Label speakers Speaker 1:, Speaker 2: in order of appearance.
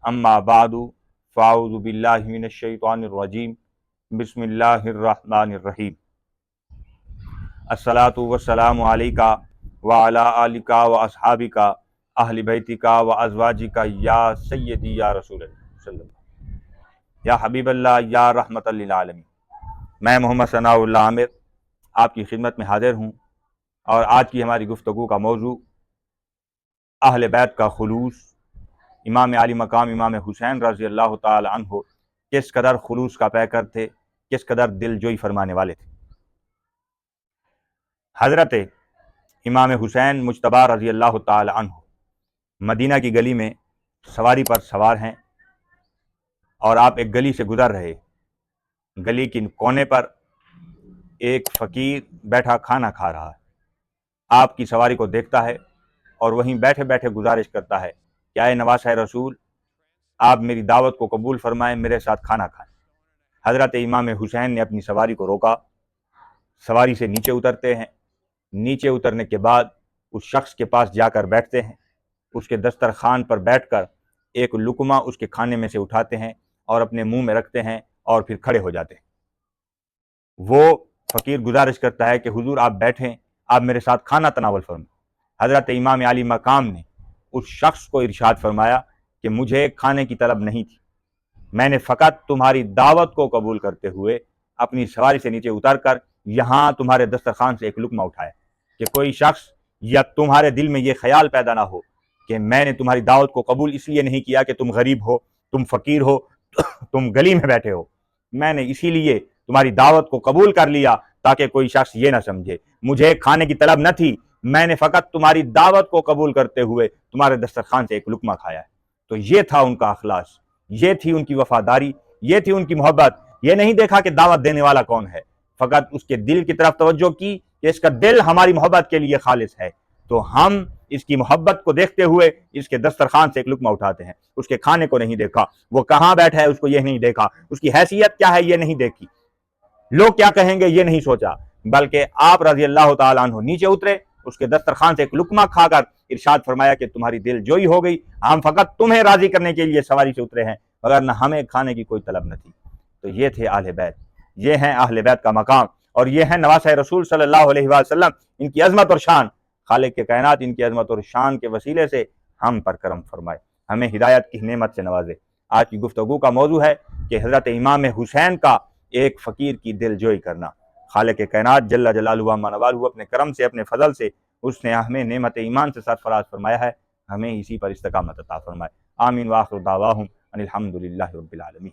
Speaker 1: अम्मा बादु फ़ाऊज़ु बिल्लाहि मिनश्शैतानिर्रजीम बिस्मिल्लाहिर्रहमानिर्रहीम। अस्सलातु वस्सलामु अलैका व अला आलिका व अस्हाबिका अहलि बैतिका व अज़वाजिका या सय्यदी या रसूलल्लाह सल्लल्लाहु या हबीबल्लाह या रहमतल लिल आलमीन। मैं मोहम्मद सनाउल्लाह आमिर आपकी खिदमत में हाजिर हूँ और आज की हमारी गुफ्तगू का मौजू अहले बैत का खुलूस, इमाम आली मकाम इमाम हुसैन रज़ी अल्लाह ताला अन्हु किस कदर खुलूस का पैकर थे, किस कदर दिलजोई फरमाने वाले थे। हज़रत इमाम हुसैन मुज्तबा रज़ी अल्लाह ताला अन्हु मदीना की गली में सवारी पर सवार हैं और आप एक गली से गुजर रहे। गली के कोने पर एक फ़कीर बैठा खाना खा रहा है। आपकी सवारी को देखता है और वहीं बैठे बैठे गुजारिश करता है, क्या है नवासा रसूल, आप मेरी दावत को कबूल फरमाएं, मेरे साथ खाना खाएं। हज़रत इमाम हुसैन ने अपनी सवारी को रोका, सवारी से नीचे उतरते हैं। नीचे उतरने के बाद उस शख्स के पास जाकर बैठते हैं। उसके दस्तरखान पर बैठकर एक लुकमा उसके खाने में से उठाते हैं और अपने मुंह में रखते हैं और फिर खड़े हो जाते हैं। वो फ़कीर गुजारिश करता है कि हुजूर आप बैठें, आप मेरे साथ खाना तनावल फरमाएं। हज़रत इमाम आली मकाम ने उस शख्स को इरशाद फरमाया कि मुझे खाने की तलब नहीं थी, मैंने फ़कत तुम्हारी दावत को कबूल करते हुए अपनी सवारी से नीचे उतर कर यहाँ तुम्हारे दस्तरखान से एक लुकमा उठाया कि कोई शख्स या तुम्हारे दिल में ये ख्याल पैदा ना हो कि मैंने तुम्हारी दावत को कबूल इसलिए नहीं किया कि तुम गरीब हो, तुम फ़कीर हो, तुम गली में बैठे हो। मैंने इसीलिए तुम्हारी दावत को कबूल कर लिया ताकि कोई शख्स ये ना समझे मुझे खाने की तलब न थी, मैंने फ़कत तुम्हारी दावत को कबूल करते हुए तुम्हारे दस्तरखान से एक लुकमा खाया है। तो ये था उनका अखलास, ये थी उनकी वफादारी, ये थी उनकी मोहब्बत। ये नहीं देखा कि दावत देने वाला कौन है, फ़कत उसके दिल की तरफ तवज्जो की कि इसका दिल हमारी मोहब्बत के लिए खालिस है। तो हम इसकी मोहब्बत को देखते हुए इसके दस्तरखान से एक लुकमा उठाते हैं। उसके खाने को नहीं देखा, वो कहाँ बैठा है उसको ये नहीं देखा, उसकी हैसियत क्या है ये नहीं देखी, लोग क्या कहेंगे ये नहीं सोचा, बल्कि आप रज़ी अल्लाह ताला अन्हु नीचे उतरे, उसके दस्तरखान से एक लुकमा खाकर इरशाद फरमाया कि तुम्हारी दिलजोई हो गई, हम फ़कत तुम्हें राज़ी करने के लिए सवारी से उतरे हैं, मगर न हमें खाने की कोई तलब न थी। तो ये थे अहले बैत, ये हैं अहले बैत का मकाम और ये हैं नवासा रसूल सल्लल्लाहु अलैहि वसल्लम। इनकी अज़मत और शान, खालिक के कायनात इनकी अज़मत और शान के वसीले से हम पर करम फरमाए, हमें हिदायत की नेमत से नवाजे। आज की गुफ्तगू का मौजू है कि हज़रत इमाम हुसैन का एक फ़कीर की दिलजोई करना। खालिक के कायनात जल्ला जलालुहु अम्मा नवालुहु अपने करम से, अपने फजल से उसने हमें नेमत ईमान से सरफराज फरमाया है, हमें इसी पर इस्तकामत अता फरमाए। आमीन व आखिर दावाहुम अनिल हम्दुलिल्लाहि रब्बिल आलमीन।